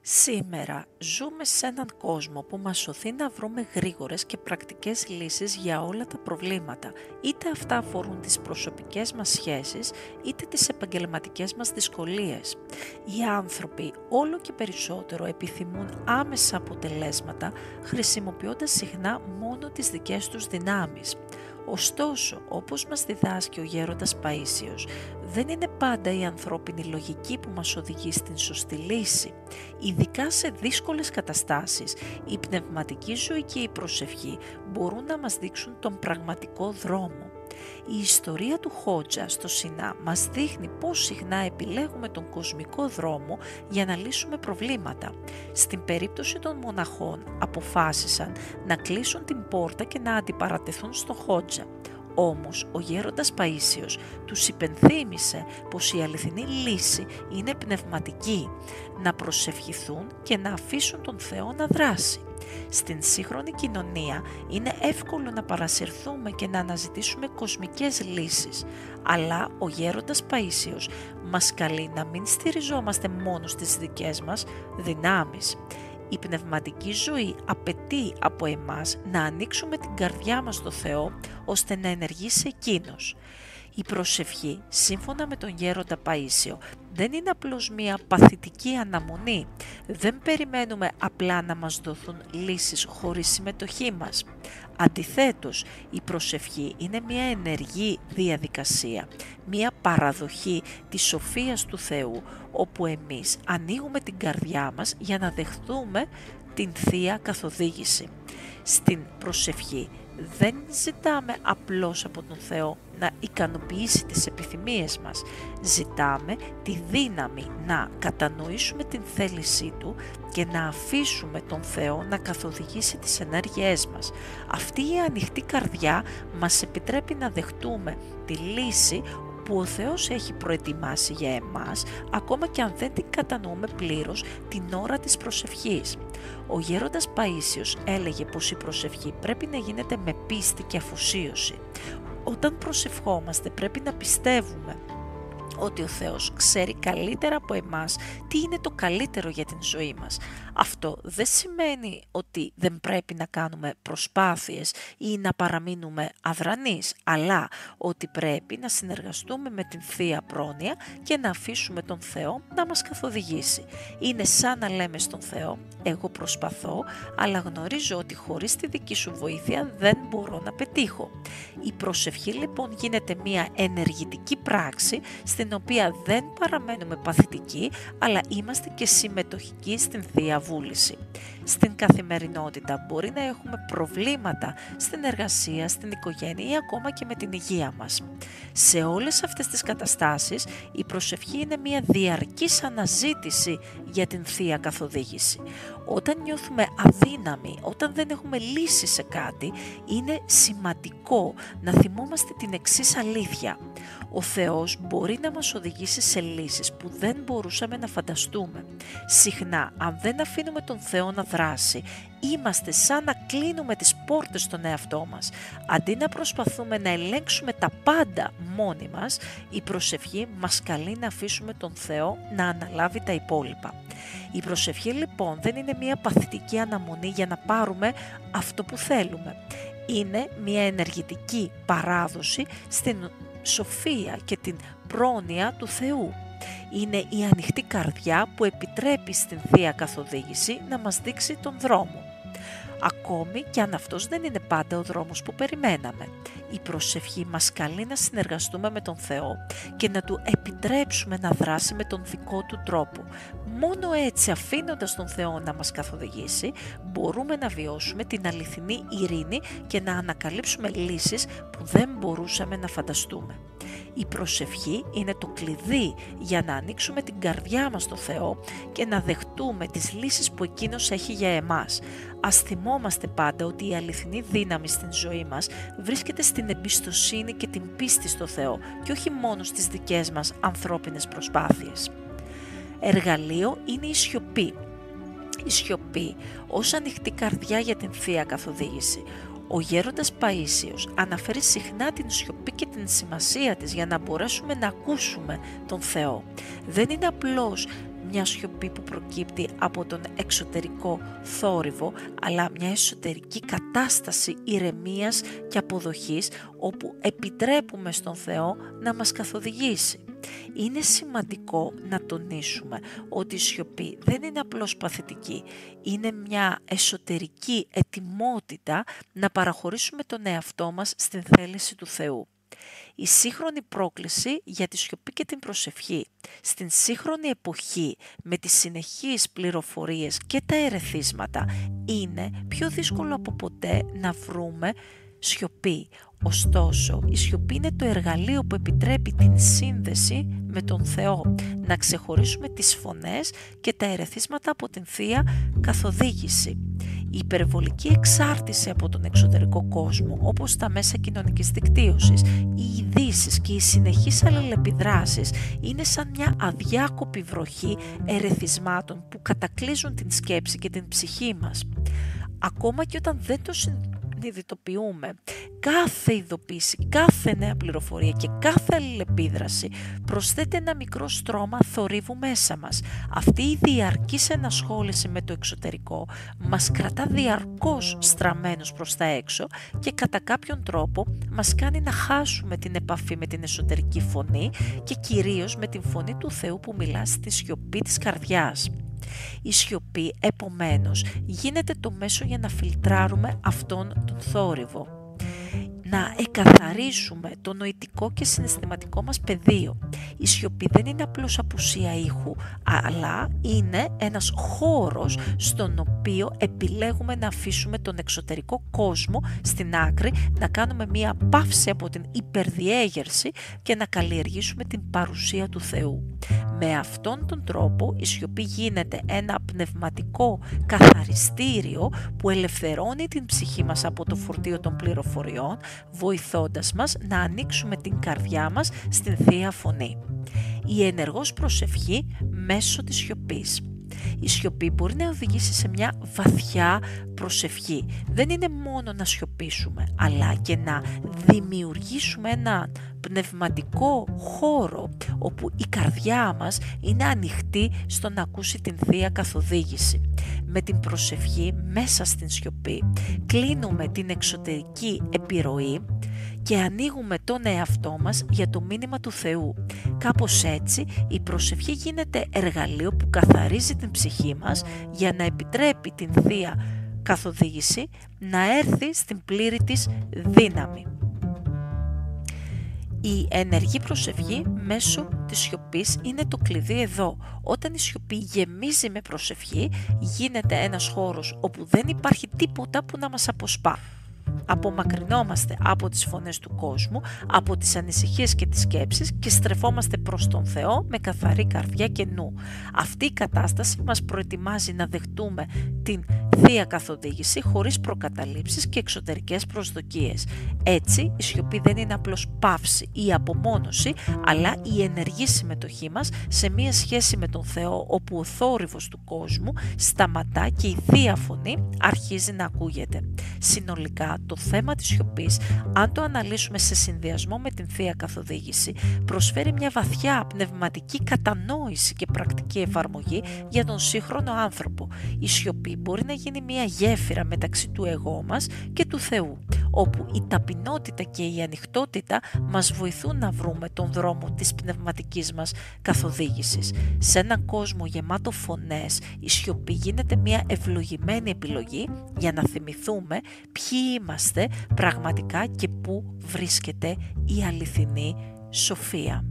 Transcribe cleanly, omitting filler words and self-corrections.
Σήμερα ζούμε σε έναν κόσμο που μας σωθεί να βρούμε γρήγορες και πρακτικές λύσεις για όλα τα προβλήματα, είτε αυτά αφορούν τις προσωπικές μας σχέσεις, είτε τις επαγγελματικές μας δυσκολίες. Οι άνθρωποι όλο και περισσότερο επιθυμούν άμεσα αποτελέσματα, χρησιμοποιώντας συχνά μόνο τις δικές τους δυνάμεις. Ωστόσο, όπως μας διδάσκει ο γέροντας Παΐσιος, δεν είναι πάντα η ανθρώπινη λογική που μας οδηγεί στην σωστή λύση. Ειδικά σε δύσκολες καταστάσεις, η πνευματική ζωή και η προσευχή μπορούν να μας δείξουν τον πραγματικό δρόμο. Η ιστορία του Χότζα στο Σινά μας δείχνει πώς συχνά επιλέγουμε τον κοσμικό δρόμο για να λύσουμε προβλήματα. Στην περίπτωση των μοναχών αποφάσισαν να κλείσουν την πόρτα και να αντιπαρατεθούν στο Χότζα. Όμως ο γέροντας Παΐσιος τους υπενθύμησε πως η αληθινή λύση είναι πνευματική, να προσευχηθούν και να αφήσουν τον Θεό να δράσει. Στην σύγχρονη κοινωνία είναι εύκολο να παρασυρθούμε και να αναζητήσουμε κοσμικές λύσεις, αλλά ο γέροντας Παΐσιος μας καλεί να μην στηριζόμαστε μόνο στις δικές μας δυνάμεις. Η πνευματική ζωή απαιτεί από εμάς να ανοίξουμε την καρδιά μας στο Θεό, ώστε να ενεργήσει Εκείνος. Η προσευχή, σύμφωνα με τον γέροντα Παΐσιο, δεν είναι απλώς μία παθητική αναμονή. Δεν περιμένουμε απλά να μας δοθούν λύσεις χωρίς συμμετοχή μας. Αντιθέτως, η προσευχή είναι μία ενεργή διαδικασία, μία παραδοχή της σοφίας του Θεού, όπου εμείς ανοίγουμε την καρδιά μας για να δεχθούμε την Θεία Καθοδήγηση. Στην προσευχή δεν ζητάμε απλώς από τον Θεό να ικανοποιήσει τις επιθυμίες μας. Ζητάμε τη δύναμη να κατανοήσουμε την θέλησή Του και να αφήσουμε τον Θεό να καθοδηγήσει τις ενέργειές μας. Αυτή η ανοιχτή καρδιά μας επιτρέπει να δεχτούμε τη λύση που ο Θεός έχει προετοιμάσει για εμάς, ακόμα και αν δεν την κατανοούμε πλήρως την ώρα της προσευχής. Ο γέροντας Παΐσιος έλεγε πως η προσευχή πρέπει να γίνεται με πίστη και αφοσίωση. Όταν προσευχόμαστε πρέπει να πιστεύουμε ότι ο Θεός ξέρει καλύτερα από εμάς τι είναι το καλύτερο για την ζωή μας. Αυτό δεν σημαίνει ότι δεν πρέπει να κάνουμε προσπάθειες ή να παραμείνουμε αδρανείς, αλλά ότι πρέπει να συνεργαστούμε με την Θεία Πρόνοια και να αφήσουμε τον Θεό να μας καθοδηγήσει. Είναι σαν να λέμε στον Θεό, εγώ προσπαθώ, αλλά γνωρίζω ότι χωρίς τη δική σου βοήθεια δεν μπορώ να πετύχω. Η προσευχή λοιπόν γίνεται μια ενεργητική πράξη στην οποία δεν παραμένουμε παθητικοί, αλλά είμαστε και συμμετοχικοί στην Θεία Βούληση. Στην καθημερινότητα μπορεί να έχουμε προβλήματα στην εργασία, στην οικογένεια ή ακόμα και με την υγεία μας. Σε όλες αυτές τις καταστάσεις η προσευχή είναι μια διαρκής αναζήτηση για την Θεία Καθοδήγηση. Όταν νιώθουμε αδύναμοι, όταν δεν έχουμε λύση σε κάτι, είναι σημαντικό να θυμόμαστε την εξής αλήθεια. Ο Θεός μπορεί να μας οδηγήσει σε λύσεις που δεν μπορούσαμε να φανταστούμε. Συχνά, αν δεν αφήνουμε τον Θεό να δράσει, είμαστε σαν να κλείνουμε τις πόρτες στον εαυτό μας. Αντί να προσπαθούμε να ελέγξουμε τα πάντα μόνοι μας, η προσευχή μας καλεί να αφήσουμε τον Θεό να αναλάβει τα υπόλοιπα. Η προσευχή λοιπόν δεν είναι μια παθητική αναμονή για να πάρουμε αυτό που θέλουμε. Είναι μια ενεργητική παράδοση στην σοφία και την πρόνοια του Θεού. Είναι η ανοιχτή καρδιά που επιτρέπει στην Θεία Καθοδήγηση να μας δείξει τον δρόμο. Ακόμη και αν αυτός δεν είναι πάντα ο δρόμος που περιμέναμε. Η προσευχή μας καλεί να συνεργαστούμε με τον Θεό και να Του επιτρέψουμε να δράσει με τον δικό Του τρόπο. Μόνο έτσι, αφήνοντας τον Θεό να μας καθοδηγήσει, μπορούμε να βιώσουμε την αληθινή ειρήνη και να ανακαλύψουμε λύσεις που δεν μπορούσαμε να φανταστούμε. Η προσευχή είναι το κλειδί για να ανοίξουμε την καρδιά μας στο Θεό και να δεχτούμε τις λύσεις που Εκείνος έχει για εμάς. Ας θυμόμαστε πάντα ότι η αληθινή δύναμη στην ζωή μας βρίσκεται στην εμπιστοσύνη και την πίστη στο Θεό και όχι μόνο στις δικές μας ανθρώπινες προσπάθειες. Εργαλείο είναι η σιωπή. Η σιωπή ως ανοιχτή καρδιά για την Θεία Καθοδήγηση. Ο γέροντας Παΐσιος αναφέρει συχνά την σιωπή και την σημασία της για να μπορέσουμε να ακούσουμε τον Θεό. Δεν είναι απλώς μια σιωπή που προκύπτει από τον εξωτερικό θόρυβο, αλλά μια εσωτερική κατάσταση ηρεμίας και αποδοχής, όπου επιτρέπουμε στον Θεό να μας καθοδηγήσει. Είναι σημαντικό να τονίσουμε ότι η σιωπή δεν είναι απλώς παθητική, είναι μια εσωτερική ετοιμότητα να παραχωρήσουμε τον εαυτό μας στην θέληση του Θεού. Η σύγχρονη πρόκληση για τη σιωπή και την προσευχή στην σύγχρονη εποχή με τις συνεχείς πληροφορίες και τα ερεθίσματα είναι πιο δύσκολο από ποτέ να βρούμε σιωπή. Ωστόσο, η σιωπή είναι το εργαλείο που επιτρέπει την σύνδεση με τον Θεό, να ξεχωρίσουμε τις φωνές και τα ερεθίσματα από την Θεία καθοδήγηση. Η υπερβολική εξάρτηση από τον εξωτερικό κόσμο, όπως τα μέσα κοινωνικής δικτύωσης, οι ειδήσεις και οι συνεχείς αλληλεπιδράσεις, είναι σαν μια αδιάκοπη βροχή ερεθισμάτων που κατακλείζουν την σκέψη και την ψυχή μας. Ακόμα και όταν δεν το συνειδητοποιούμε, κάθε ειδοποίηση, κάθε νέα πληροφορία και κάθε αλληλεπίδραση προσθέτει ένα μικρό στρώμα θορύβου μέσα μας. Αυτή η διαρκής ενασχόληση με το εξωτερικό μας κρατά διαρκώς στραμμένους προς τα έξω και κατά κάποιον τρόπο μας κάνει να χάσουμε την επαφή με την εσωτερική φωνή και κυρίως με την φωνή του Θεού που μιλά στη σιωπή της καρδιάς. Η σιωπή, επομένως, γίνεται το μέσο για να φιλτράρουμε αυτόν τον θόρυβο, να εκαθαρίσουμε το νοητικό και συναισθηματικό μας πεδίο. Η σιωπή δεν είναι απλώς απουσία ήχου, αλλά είναι ένας χώρος στον οποίο επιλέγουμε να αφήσουμε τον εξωτερικό κόσμο στην άκρη, να κάνουμε μία παύση από την υπερδιέγερση και να καλλιεργήσουμε την παρουσία του Θεού. Με αυτόν τον τρόπο η σιωπή γίνεται ένα πνευματικό καθαριστήριο που ελευθερώνει την ψυχή μας από το φορτίο των πληροφοριών, βοηθώντας μας να ανοίξουμε την καρδιά μας στην Θεία Φωνή. Η ενεργός προσευχή μέσω της σιωπής. Η σιωπή μπορεί να οδηγήσει σε μια βαθιά προσευχή. Δεν είναι μόνο να σιωπήσουμε, αλλά και να δημιουργήσουμε ένα πνευματικό χώρο όπου η καρδιά μας είναι ανοιχτή στο να ακούσει την Θεία καθοδήγηση. Με την προσευχή μέσα στην σιωπή κλείνουμε την εξωτερική επιρροή και ανοίγουμε τον εαυτό μας για το μήνυμα του Θεού. Κάπως έτσι η προσευχή γίνεται εργαλείο που καθαρίζει την ψυχή μας για να επιτρέπει την Θεία καθοδήγηση να έρθει στην πλήρη της δύναμη. Η ενεργή προσευχή μέσω της σιωπής είναι το κλειδί εδώ. Όταν η σιωπή γεμίζει με προσευχή, γίνεται ένας χώρος όπου δεν υπάρχει τίποτα που να μας αποσπά. Απομακρυνόμαστε από τις φωνές του κόσμου, από τις ανησυχίες και τις σκέψεις και στρεφόμαστε προς τον Θεό με καθαρή καρδιά και νου. Αυτή η κατάσταση μας προετοιμάζει να δεχτούμε την Θεία καθοδήγηση χωρίς προκαταλήψεις και εξωτερικές προσδοκίες. Έτσι, η σιωπή δεν είναι απλώς παύση ή απομόνωση, αλλά η ενεργή συμμετοχή μας σε μία σχέση με τον Θεό, όπου ο θόρυβος του κόσμου σταματά και η Θεία Φωνή αρχίζει να ακούγεται. Συνολικά, το θέμα της σιωπής, αν το αναλύσουμε σε συνδυασμό με την Θεία καθοδήγηση, προσφέρει μια βαθιά πνευματική κατανόηση και πρακτική εφαρμογή για τον σύγχρονο άνθρωπο. Η σιωπή μπορεί να γίνει μια γέφυρα μεταξύ του εγώ μας και του Θεού, όπου η ταπεινότητα και η ανοιχτότητα μας βοηθούν να βρούμε τον δρόμο της πνευματικής μας καθοδήγησης. Σε έναν κόσμο γεμάτο φωνές, η σιωπή γίνεται μια ευλογημένη επιλογή για να θυμηθούμε ποιοι είμαστε πραγματικά και πού βρίσκεται η αληθινή σοφία.